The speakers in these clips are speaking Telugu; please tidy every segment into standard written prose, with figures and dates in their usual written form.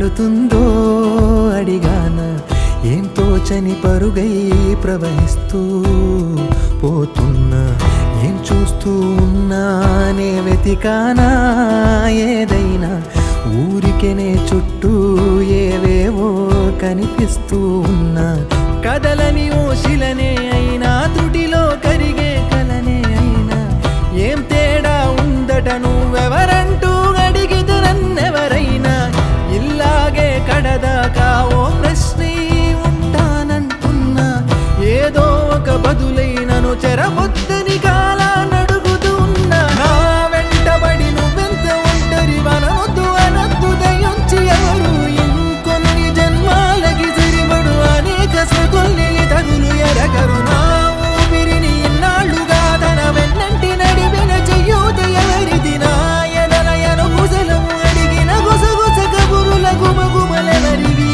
పడుతుందో అడిగాన ఏం తోచని పరుగై ప్రవహిస్తూ పోతున్నా ఏం చూస్తూ ఉన్నానే వెతికానా ఏదైనా ఊరికెనే చుట్టూ ఏవేవో కనిపిస్తూ ఉన్నా కదలని ఓశిలనే అయినా త్రుటిలో కరిగే కలనే అయినా ఏం తేడా ఉందట నువ్వెవరంటూ అడిగిదు నన్నెవరైనా ఇల్లాగే కడదాకా ఓ ప్రశ్నే ఉంటానంటున్నా ఏదో ఒక బదులైనను చెరబొద్దని కాలానడుగుతూ ఉన్నా నా వెంటబడి నువ్వెంత ఒంటరి వనవద్దు అనద్దు దయించి ఎవరు ఇంకొన్ని జన్మాలకి సరిపడు అనేక స్మృతుల్ని తగులు ఎరగరు నా ఊపిరిని ఇన్నాళ్ళుగా తన వెన్నంటి నడిపిన చెయ్యూత ఎవరిది నా ఎదలయను గుసలము అడిగిన గుసగుస కబురుల గుమగుమలెవరివి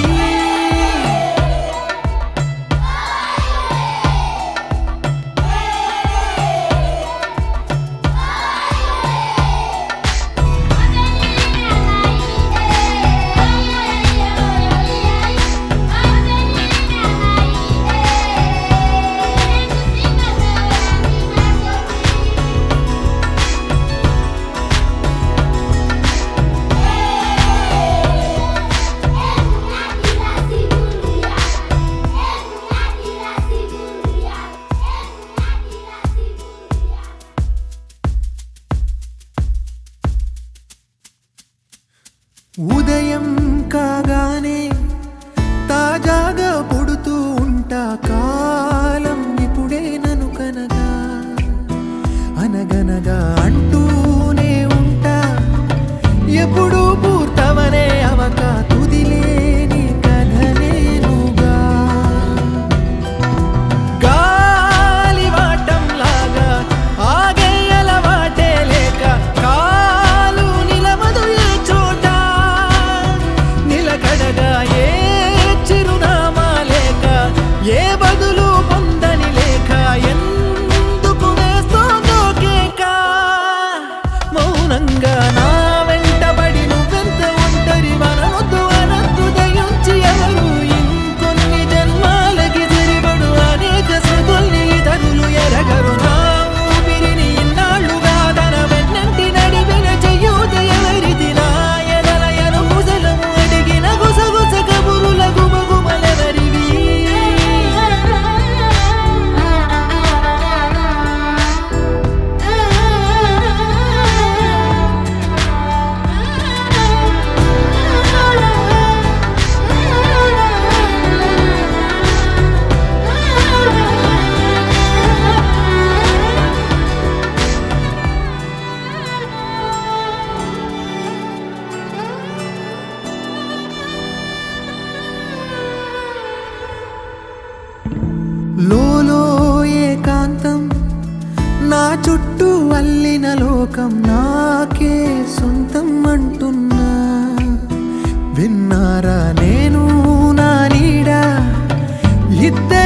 ఉదయం కాగానే తాజాగా పుడుతూ ఉంటా కాలం ఇప్పుడే నన్ను కనగా అనగనగా అంటూనే ఉంటా ఎప్పుడు పూర్తవనే అవక తుదిలేని కథనేనుగా గాలివాటంలాగా ఆగేయల వాటే లేక కాలు నిలవదు ఏ చోట నిలకడగా ఏ చిరునామా లేక ఏ బదులు పొందని లేక ఎందుకు వేస్తోందో కేక మౌనంగా నా వెంటబడి నువ్వెంత ఒంటరి వనవద్దు అనద్దు దయించి ఎవరు ఇంకొన్ని జన్మాలకి సరిపడు అనేక స్మృతుల్ని తగులు ఎరగరు నా ఊపిరిని ఇన్నాళ్ళుగా తన వెన్నంటి నడిపిన చెయ్యూత ఎవరిది నా ఎదలయను గుసలము అడిగిన గుసగుస కబురుల గుమగుమలెవరివి లోలో ఏకాంతం నా చుట్టూ అల్లిన లోకం నాకే సొంతం అంటున్నా విన్నారా నేను నా నీడ ఇద్దరు